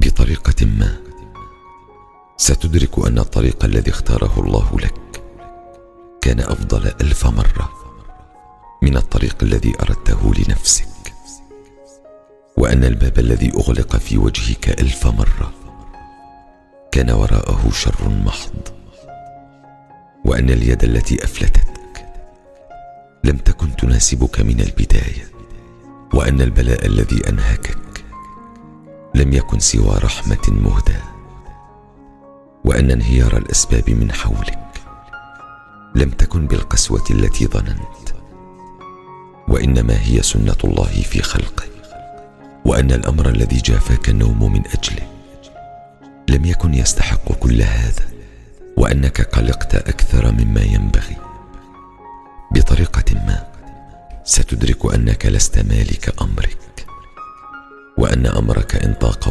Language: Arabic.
بطريقة ما ستدرك أن الطريق الذي اختاره الله لك كان أفضل 1000 مرة من الطريق الذي أردته لنفسك، وأن الباب الذي أغلق في وجهك 1000 مرة كان وراءه شر محض، وأن اليد التي أفلتتك لم تكن تناسبك من البداية، وأن البلاء الذي أنهكك لم يكن سوى رحمة مهداة، وأن انهيار الأسباب من حولك لم تكن بالقسوة التي ظننت، وإنما هي سنة الله في خلقه، وأن الأمر الذي جافاك النوم من أجله لم يكن يستحق كل هذا، وأنك قلقت أكثر مما ينبغي. بطريقة ما ستدرك أنك لست مالك أمرك، وأن أمرك إن ضاق